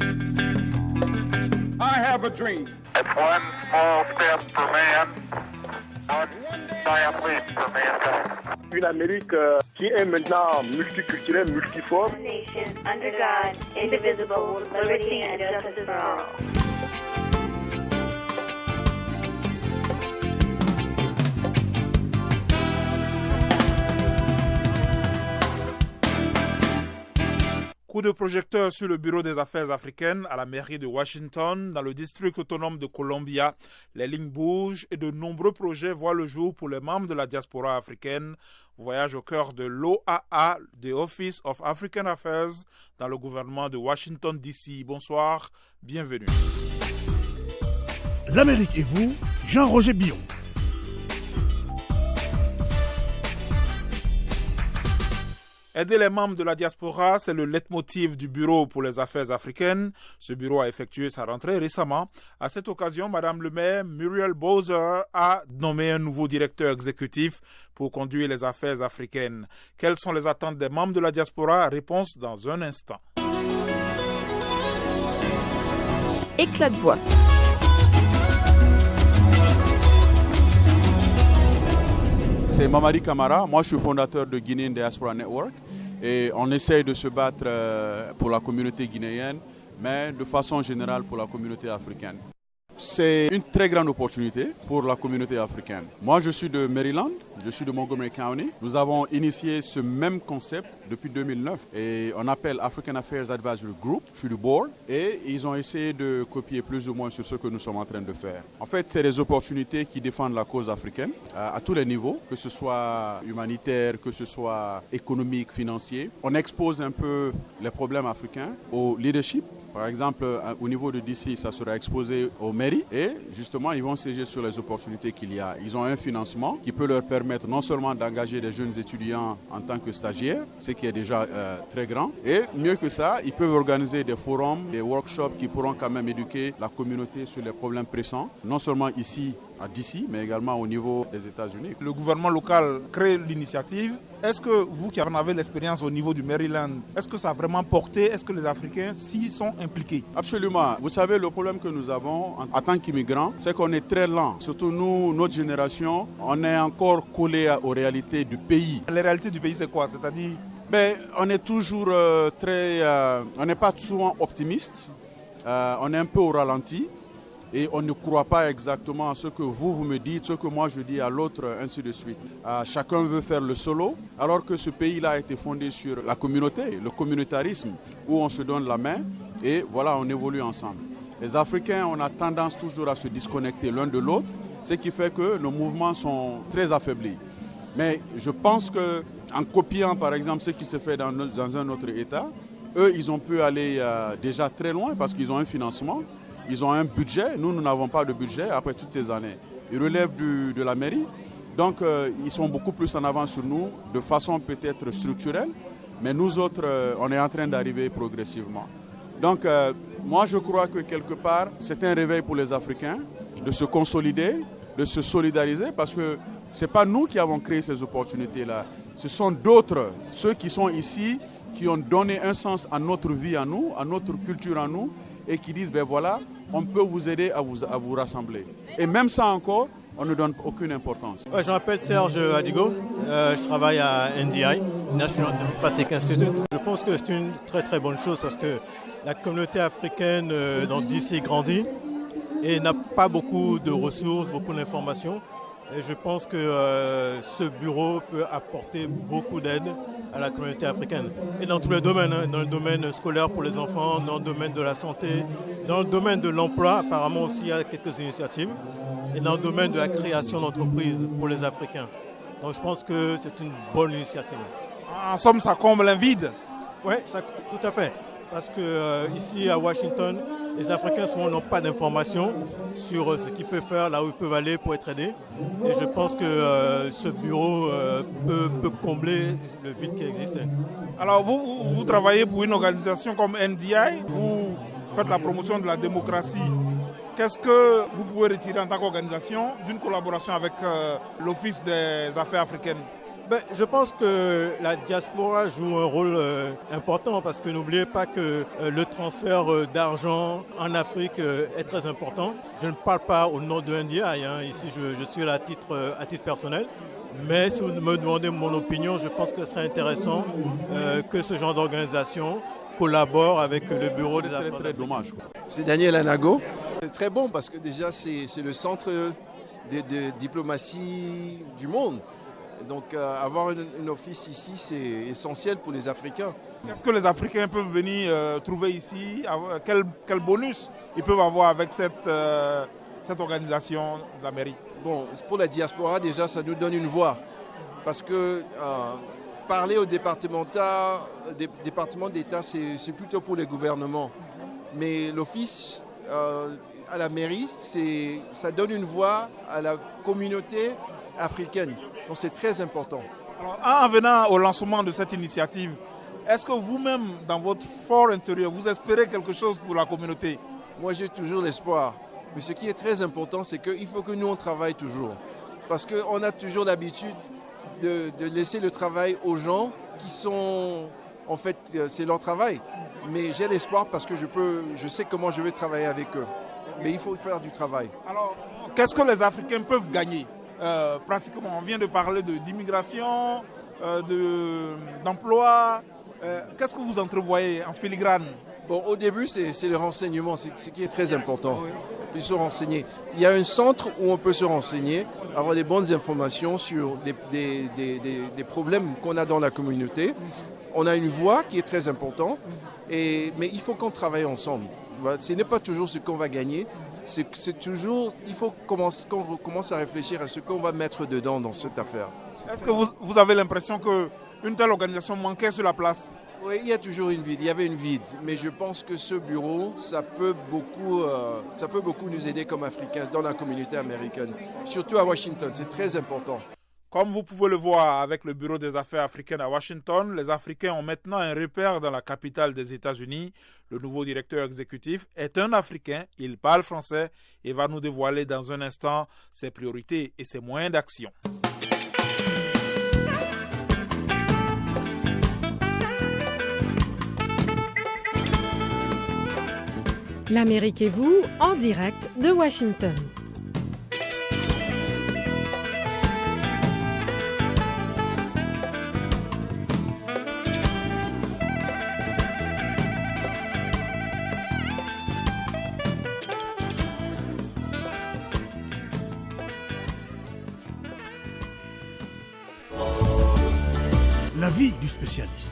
I have a dream. It's one small step for man, one giant leap for mankind. Une Amérique qui est maintenant multiculturelle, multiforme. One nation, under God, indivisible, with liberty and justice for all. Coup de projecteur sur le bureau des affaires africaines à la mairie de Washington, dans le district autonome de Columbia. Les lignes bougent et de nombreux projets voient le jour pour les membres de la diaspora africaine. Voyage au cœur de l'OAA, the Office of African Affairs, dans le gouvernement de Washington DC. Bonsoir, bienvenue. L'Amérique et vous, Jean-Roger Billon. Aider les membres de la diaspora, c'est le leitmotiv du Bureau pour les affaires africaines. Ce bureau a effectué sa rentrée récemment. À cette occasion, Madame le maire Muriel Bowser a nommé un nouveau directeur exécutif pour conduire les affaires africaines. Quelles sont les attentes des membres de la diaspora? Réponse dans un instant. Éclat de voix. C'est Mamadi Camara, moi je suis fondateur de Guinean Diaspora Network et on essaye de se battre pour la communauté guinéenne, mais de façon générale pour la communauté africaine. C'est une très grande opportunité pour la communauté africaine. Moi je suis de Maryland, je suis de Montgomery County. Nous avons initié ce même concept depuis 2009 et on appelle African Affairs Advisory Group. Je suis du board et ils ont essayé de copier plus ou moins sur ce que nous sommes en train de faire. En fait, c'est des opportunités qui défendent la cause africaine à tous les niveaux, que ce soit humanitaire, que ce soit économique, financier. On expose un peu les problèmes africains au leadership. Par exemple, au niveau de DC, ça sera exposé aux mairies et justement, ils vont siéger sur les opportunités qu'il y a. Ils ont un financement qui peut leur permettre non seulement d'engager des jeunes étudiants en tant que stagiaires, ce qui est déjà très grand, et mieux que ça, ils peuvent organiser des forums, des workshops qui pourront quand même éduquer la communauté sur les problèmes pressants, non seulement ici à DC, mais également au niveau des États-Unis. Le gouvernement local crée l'initiative. Est-ce que vous qui en avez l'expérience au niveau du Maryland, est-ce que ça a vraiment porté? Est-ce que les Africains s'y sont impliqués? Absolument. Vous savez, le problème que nous avons en tant qu'immigrants, c'est qu'on est très lent. Surtout nous, notre génération, on est encore collé aux réalités du pays. Les réalités du pays, c'est quoi? C'est-à-dire on est toujours on n'est pas souvent optimiste. On est un peu au ralenti. Et on ne croit pas exactement à ce que vous me dites, ce que moi je dis à l'autre, ainsi de suite. Chacun veut faire le solo, alors que ce pays-là a été fondé sur la communauté, le communautarisme, où on se donne la main et voilà, on évolue ensemble. Les Africains, on a tendance toujours à se disconnecter l'un de l'autre, ce qui fait que nos mouvements sont très affaiblis. Mais je pense qu'en copiant par exemple ce qui se fait dans un autre État, eux, ils ont pu aller déjà très loin parce qu'ils ont un financement. Ils ont un budget, nous n'avons pas de budget après toutes ces années. Ils relèvent de la mairie, donc ils sont beaucoup plus en avance sur nous, de façon peut-être structurelle, mais nous autres, on est en train d'arriver progressivement. Donc moi je crois que quelque part, c'est un réveil pour les Africains de se consolider, de se solidariser, parce que ce n'est pas nous qui avons créé ces opportunités-là, ce sont d'autres, ceux qui sont ici, qui ont donné un sens à notre vie à nous, à notre culture à nous, et qui disent, ben voilà, on peut vous aider à vous rassembler. Et même ça encore, on ne donne aucune importance. Ouais, je m'appelle Serge Adigo, je travaille à NDI, National Democratic Institute. Je pense que c'est une très très bonne chose parce que la communauté africaine dans DC grandit et n'a pas beaucoup de ressources, beaucoup d'informations. Et je pense que ce bureau peut apporter beaucoup d'aide à la communauté africaine. Et dans tous les domaines, dans le domaine scolaire pour les enfants, dans le domaine de la santé, dans le domaine de l'emploi, apparemment aussi il y a quelques initiatives, et dans le domaine de la création d'entreprises pour les Africains. Donc je pense que c'est une bonne initiative. En somme, ça comble un vide. Oui, tout à fait. Parce que ici à Washington, les Africains souvent n'ont pas d'informations sur ce qu'ils peuvent faire, là où ils peuvent aller pour être aidés. Et je pense que ce bureau peut combler le vide qui existe. Alors vous travaillez pour une organisation comme NDI, vous faites la promotion de la démocratie. Qu'est-ce que vous pouvez retirer en tant qu'organisation d'une collaboration avec l'Office des affaires africaines? Je pense que la diaspora joue un rôle important parce que n'oubliez pas que le transfert d'argent en Afrique est très important. Je ne parle pas au nom de NDI, ici je suis à titre personnel. Mais si vous me demandez mon opinion, je pense que ce serait intéressant que ce genre d'organisation collabore avec le bureau des affaires. Très dommage. C'est Daniel Anago. C'est très bon parce que déjà c'est le centre de diplomatie du monde. Donc avoir un office ici, c'est essentiel pour les Africains. Qu'est-ce que les Africains peuvent venir trouver ici? Quel bonus ils peuvent avoir avec cette organisation de la mairie? Bon, pour la diaspora, déjà, ça nous donne une voix. Parce que parler au département d'État, c'est plutôt pour les gouvernements. Mais l'office à la mairie, ça donne une voix à la communauté africaine. Donc c'est très important. Alors, en venant au lancement de cette initiative, est-ce que vous-même, dans votre fort intérieur, vous espérez quelque chose pour la communauté? Moi, j'ai toujours l'espoir. Mais ce qui est très important, c'est qu'il faut que nous, on travaille toujours. Parce qu'on a toujours l'habitude de laisser le travail aux gens qui sont... En fait, c'est leur travail. Mais j'ai l'espoir parce que je sais comment je vais travailler avec eux. Mais il faut faire du travail. Alors, qu'est-ce que les Africains peuvent gagner pratiquement, on vient de parler d'immigration, d'emploi. Qu'est-ce que vous entrevoyez en filigrane? Bon, au début, c'est le renseignement, c'est ce qui est très important. Puis se renseigner. Il y a un centre où on peut se renseigner, avoir des bonnes informations sur des problèmes qu'on a dans la communauté. On a une voix qui est très importante, mais il faut qu'on travaille ensemble. Ce n'est pas toujours ce qu'on va gagner, c'est toujours, il faut qu'on commence à réfléchir à ce qu'on va mettre dedans dans cette affaire. Est-ce que vous avez l'impression qu'une telle organisation manquait sur la place? Oui, il y a toujours une vide, il y avait une vide, mais je pense que ce bureau, ça peut beaucoup nous aider comme Africains dans la communauté américaine, surtout à Washington, c'est très important. Comme vous pouvez le voir avec le Bureau des affaires africaines à Washington, les Africains ont maintenant un repère dans la capitale des États-Unis. Le nouveau directeur exécutif est un Africain, il parle français et va nous dévoiler dans un instant ses priorités et ses moyens d'action. L'Amérique et vous, en direct de Washington. L'avis du spécialiste.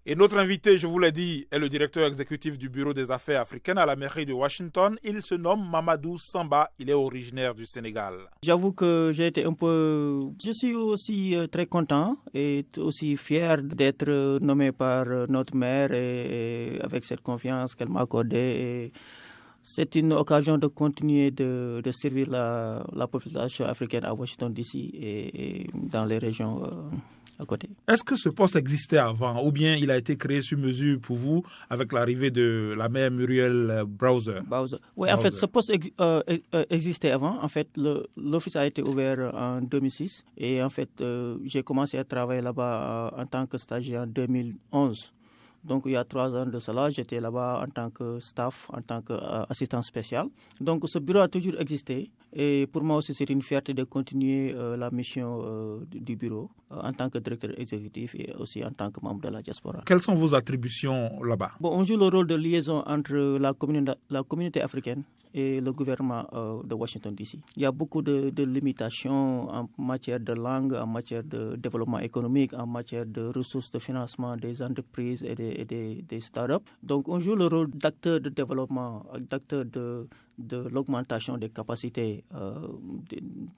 Et notre invité, je vous l'ai dit, est le directeur exécutif du Bureau des affaires africaines à la mairie de Washington. Il se nomme Mamadou Samba. Il est originaire du Sénégal. J'avoue que j'ai été un peu... Je suis aussi très content et aussi fier d'être nommé par notre maire et avec cette confiance qu'elle m'a accordée. C'est une occasion de continuer de servir la population africaine à Washington DC et dans les régions à côté. Est-ce que ce poste existait avant ou bien il a été créé sur mesure pour vous avec l'arrivée de la maire Muriel Bowser? Oui, en fait, ce poste existait avant. En fait, l'office a été ouvert en 2006 et en fait, j'ai commencé à travailler là-bas en tant que stagiaire en 2011. Donc, il y a 3 ans de cela, j'étais là-bas en tant que staff, en tant qu'assistant spécial. Donc, ce bureau a toujours existé. Et pour moi aussi, c'est une fierté de continuer la mission du bureau en tant que directeur exécutif et aussi en tant que membre de la diaspora. Quelles sont vos attributions là-bas? On joue le rôle de liaison entre la communauté africaine et le gouvernement de Washington DC. Il y a beaucoup de limitations en matière de langue, en matière de développement économique, en matière de ressources de financement des entreprises et des startups. Donc on joue le rôle d'acteur de développement, d'acteur de l'augmentation des capacités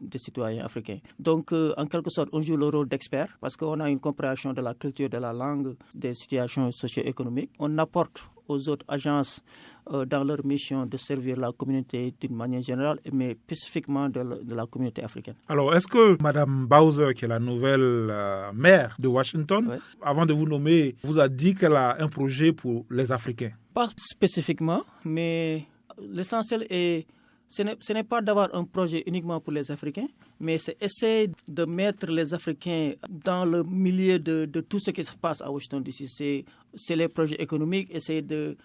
des citoyens africains. Donc, en quelque sorte, on joue le rôle d'expert parce qu'on a une compréhension de la culture, de la langue, des situations socio-économiques. On apporte aux autres agences dans leur mission de servir la communauté d'une manière générale, mais spécifiquement de la communauté africaine. Alors, est-ce que Mme Bowser, qui est la nouvelle maire de Washington, oui, avant de vous nommer, vous a dit qu'elle a un projet pour les Africains? Pas spécifiquement, mais l'essentiel est, ce n'est pas d'avoir un projet uniquement pour les Africains, mais c'est essayer de mettre les Africains dans le milieu de tout ce qui se passe à Washington DC. C'est les projets économiques, essayer de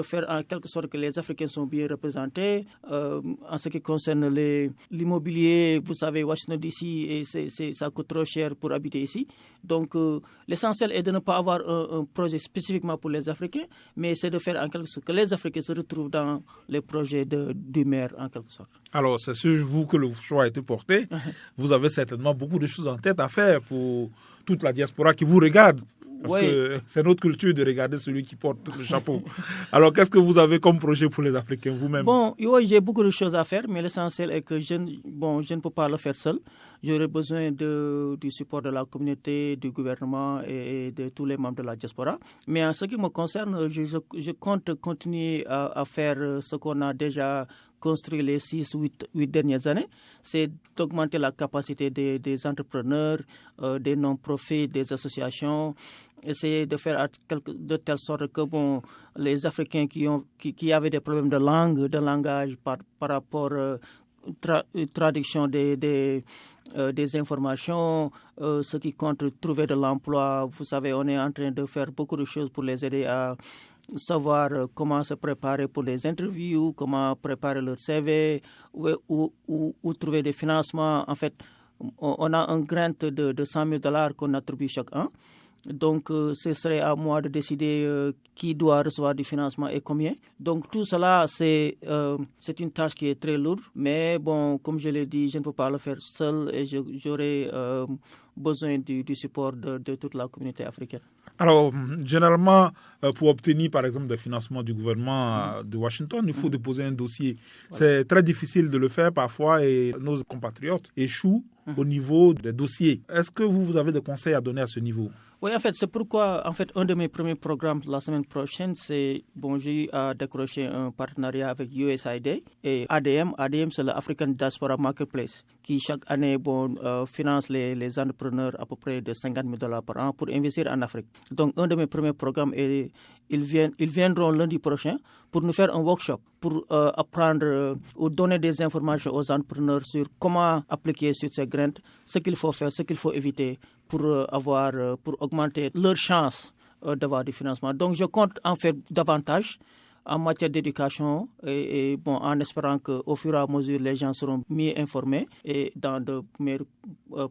faire en quelque sorte que les Africains sont bien représentés. En ce qui concerne l'immobilier, vous savez, Washington DC, ça coûte trop cher pour habiter ici. Donc, l'essentiel est de ne pas avoir un projet spécifiquement pour les Africains, mais c'est de faire en quelque sorte que les Africains se retrouvent dans les projets du maire, en quelque sorte. Alors, c'est sur vous que le choix a été porté. Vous avez certainement beaucoup de choses en tête à faire pour toute la diaspora qui vous regarde. Parce que c'est notre culture de regarder celui qui porte le chapeau. Alors, qu'est-ce que vous avez comme projet pour les Africains vous-même? Bon, j'ai beaucoup de choses à faire, mais l'essentiel est que je ne peux pas le faire seul. J'aurai besoin du support de la communauté, du gouvernement et de tous les membres de la diaspora. Mais en ce qui me concerne, je compte continuer à faire ce qu'on a déjà construit les 6-8 dernières années, c'est d'augmenter la capacité des entrepreneurs, des non-profits, des associations, essayer de faire de telle sorte que les Africains qui avaient des problèmes de langue, de langage par rapport traduction des informations, ce qui compte trouver de l'emploi. Vous savez, on est en train de faire beaucoup de choses pour les aider à savoir comment se préparer pour les interviews, comment préparer leur CV, où trouver des financements. En fait, on a un grant de $100 000 qu'on attribue chaque an. Donc, ce serait à moi de décider qui doit recevoir du financement et combien. Donc, tout cela, c'est une tâche qui est très lourde. Mais bon, comme je l'ai dit, je ne peux pas le faire seul et j'aurai besoin du support de toute la communauté africaine. Alors, généralement, pour obtenir, par exemple, des financements du gouvernement de Washington, il faut déposer un dossier. C'est très difficile de le faire parfois et nos compatriotes échouent au niveau des dossiers. Est-ce que vous avez des conseils à donner à ce niveau? Oui, en fait, c'est pourquoi, un de mes premiers programmes la semaine prochaine, j'ai eu à décrocher un partenariat avec USAID et ADM. ADM, c'est l'African Diaspora Marketplace, qui chaque année finance les entrepreneurs à peu près de $50 000 par an pour investir en Afrique. Donc, un de mes premiers programmes, ils viendront lundi prochain pour nous faire un workshop, pour apprendre ou donner des informations aux entrepreneurs sur comment appliquer sur ces grants, ce qu'il faut faire, ce qu'il faut éviter pour augmenter leurs chances d'avoir du financement. Donc, je compte en faire davantage en matière d'éducation et en espérant qu'au fur et à mesure, les gens seront mieux informés et dans de meilleures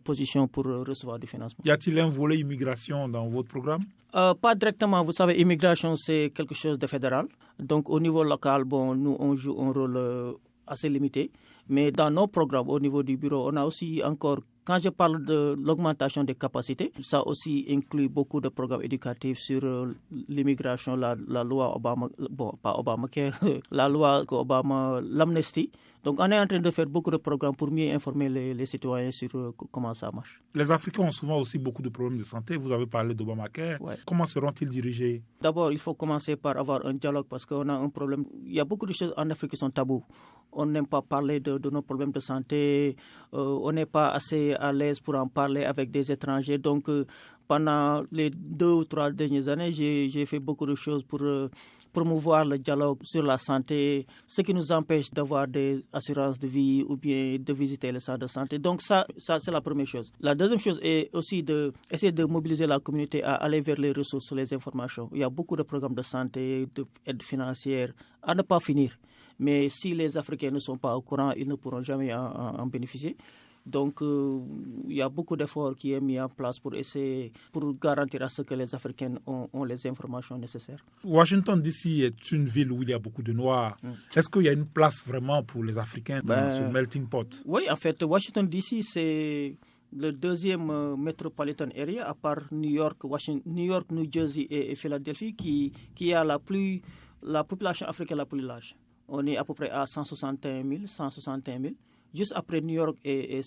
positions pour recevoir du financement. Y a-t-il un volet immigration dans votre programme? Pas directement. Vous savez, immigration, c'est quelque chose de fédéral. Donc, au niveau local, nous, on joue un rôle assez limité. Mais dans nos programmes, au niveau du bureau, on a aussi encore, quand je parle de l'augmentation des capacités, ça aussi inclut beaucoup de programmes éducatifs sur l'immigration, la loi Obama, pas Obamacare, la loi Obama, l'amnistie. Donc, on est en train de faire beaucoup de programmes pour mieux informer les citoyens sur comment ça marche. Les Africains ont souvent aussi beaucoup de problèmes de santé. Vous avez parlé d'Obamacare. Ouais. Comment seront-ils dirigés? D'abord, il faut commencer par avoir un dialogue parce qu'on a un problème. Il y a beaucoup de choses en Afrique qui sont tabous. On n'aime pas parler de nos problèmes de santé. On n'est pas assez à l'aise pour en parler avec des étrangers. Donc, pendant les 2 ou 3 dernières années, j'ai fait beaucoup de choses pour promouvoir le dialogue sur la santé, ce qui nous empêche d'avoir des assurances de vie ou bien de visiter les centres de santé. Donc ça c'est la première chose. La deuxième chose est aussi d'essayer de mobiliser la communauté à aller vers les ressources, les informations. Il y a beaucoup de programmes de santé, d'aide financière, à ne pas finir. Mais si les Africains ne sont pas au courant, ils ne pourront jamais en bénéficier. Donc, il y a beaucoup d'efforts qui sont mis en place pour garantir à ce que les Africains ont les informations nécessaires. Washington DC est une ville où il y a beaucoup de Noirs. Est-ce qu'il y a une place vraiment pour les Africains dans ce melting pot? Oui, en fait, Washington DC, c'est le deuxième metropolitan area, à part New York, New Jersey et Philadelphie, qui a la population africaine la plus large. On est à peu près à 161 000. Juste après New York et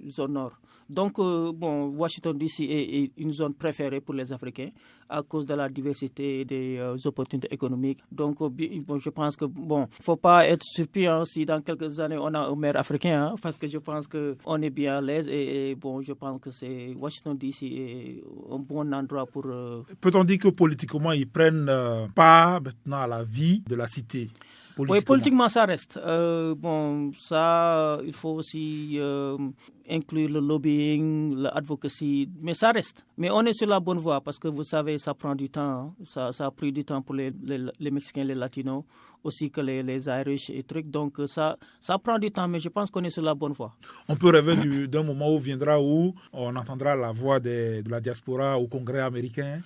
zone nord. Donc, Washington DC est une zone préférée pour les Africains à cause de la diversité des opportunités économiques. Donc, je pense que, il ne faut pas être surpris si dans quelques années on a un maire africain, parce que je pense qu'on est bien à l'aise et je pense que Washington DC est un bon endroit pour... Peut-on dire que politiquement, ils prennent part maintenant à la vie de la cité? politiquement. Oui, politiquement, ça reste. Bon, ça, il faut aussi inclure le lobbying, l'advocacy, mais ça reste. Mais on est sur la bonne voie parce que vous savez, ça prend du temps. Ça a pris du temps pour les Mexicains, les Latinos, aussi que les Irish et trucs. Donc ça prend du temps, mais je pense qu'on est sur la bonne voie. On peut rêver d'un moment où viendra où on entendra la voix de la diaspora au Congrès américain.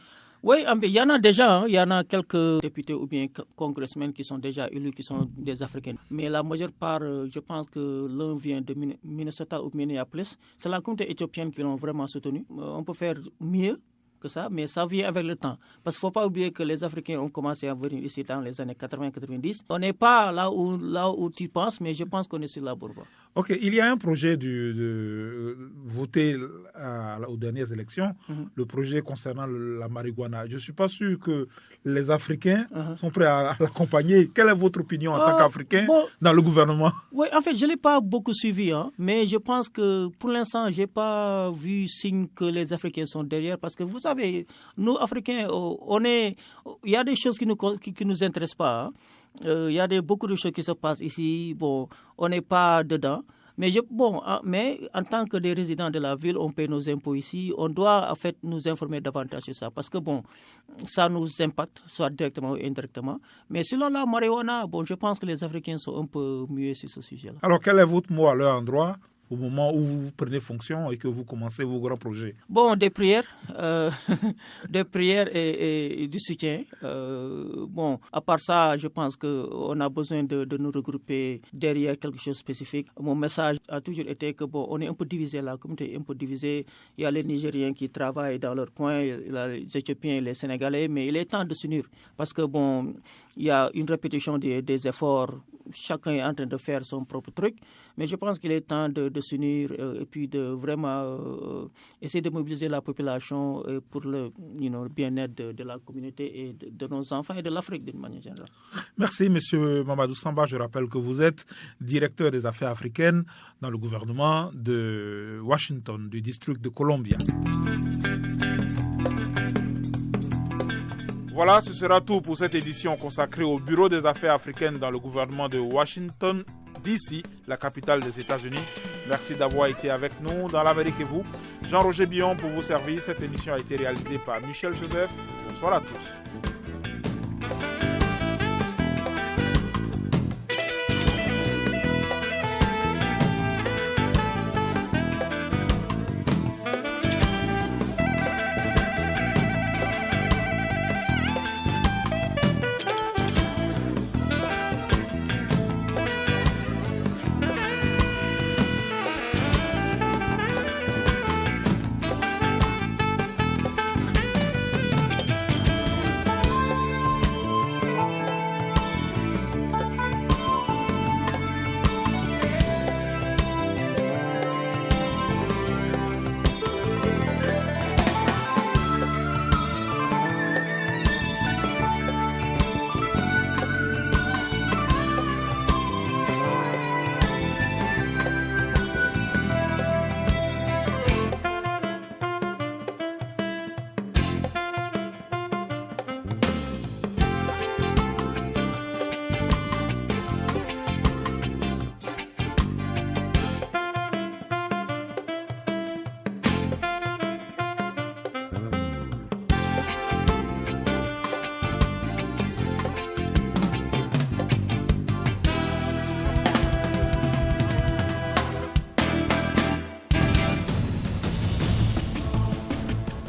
Oui, il y en a déjà, il y en a quelques députés ou bien congressmen qui sont déjà élus, qui sont des Africains. Mais la majeure part, je pense que l'un vient de Minnesota ou Minneapolis. C'est la communauté éthiopienne qui l'ont vraiment soutenu. On peut faire mieux que ça, mais ça vient avec le temps. Parce qu'il ne faut pas oublier que les Africains ont commencé à venir ici dans les années 80-90. On n'est pas là où tu penses, mais je pense qu'on est sur la bonne voie. Ok, il y a un projet de voter aux dernières élections, le projet concernant la marijuana. Je ne suis pas sûr que les Africains sont prêts à l'accompagner. Quelle est votre opinion en tant qu'Africain dans le gouvernement? Oui, en fait, je ne l'ai pas beaucoup suivi, mais je pense que pour l'instant, je n'ai pas vu signe que les Africains sont derrière. Parce que vous savez, nous, Africains, il y a des choses qui nous intéressent pas. Il y a beaucoup de choses qui se passent ici. Bon, on n'est pas dedans. Mais en tant que des résidents de la ville, on paie nos impôts ici. On doit en fait nous informer davantage sur ça parce que ça nous impacte, soit directement ou indirectement. Mais selon la marijuana, je pense que les Africains sont un peu mieux sur ce sujet-là. Alors, quel est votre mot à leur endroit au moment où vous prenez fonction et que vous commencez vos grands projets? Des prières, et du soutien. À part ça, je pense qu'on a besoin de nous regrouper derrière quelque chose de spécifique. Mon message a toujours été que on est un peu divisé, la communauté est un peu divisée. Il y a les Nigériens qui travaillent dans leur coin, il y a les Éthiopiens et les Sénégalais, mais il est temps de s'unir parce que il y a une répétition des efforts. Chacun est en train de faire son propre truc, mais je pense qu'il est temps de s'unir et puis de vraiment essayer de mobiliser la population pour le bien-être de la communauté et de nos enfants et de l'Afrique d'une manière générale. Merci, M. Mamadou Samba. Je rappelle que vous êtes directeur des affaires africaines dans le gouvernement de Washington, du district de Columbia. Voilà, ce sera tout pour cette édition consacrée au Bureau des affaires africaines dans le gouvernement de Washington, D.C., la capitale des États-Unis. Merci d'avoir été avec nous dans l'Amérique et vous. Jean-Roger Billon pour vous servir. Cette émission a été réalisée par Michel Joseph. Bonsoir à tous.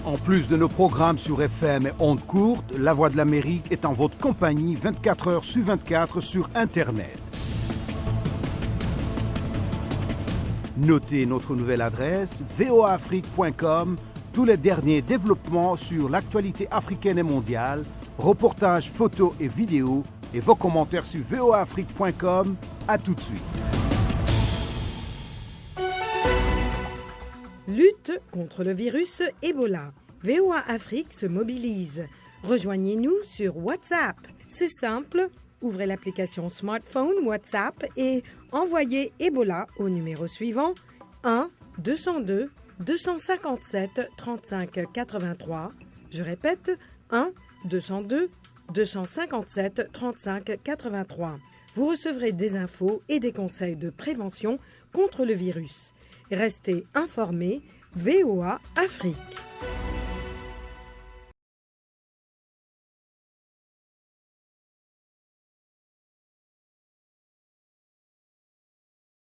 En plus de nos programmes sur FM et ondes courtes, La Voix de l'Amérique est en votre compagnie 24 heures sur 24 sur Internet. Notez notre nouvelle adresse voaafrique.com, tous les derniers développements sur l'actualité africaine et mondiale, reportages, photos et vidéos, et vos commentaires sur voaafrique.com. À tout de suite. Lutte contre le virus Ebola. VOA Afrique se mobilise. Rejoignez-nous sur WhatsApp. C'est simple, ouvrez l'application smartphone WhatsApp et envoyez Ebola au numéro suivant 1 202 257 35 83. Je répète, 1 202 257 35 83. vous recevrez des infos et des conseils de prévention contre le virus. Restez informés, VOA Afrique.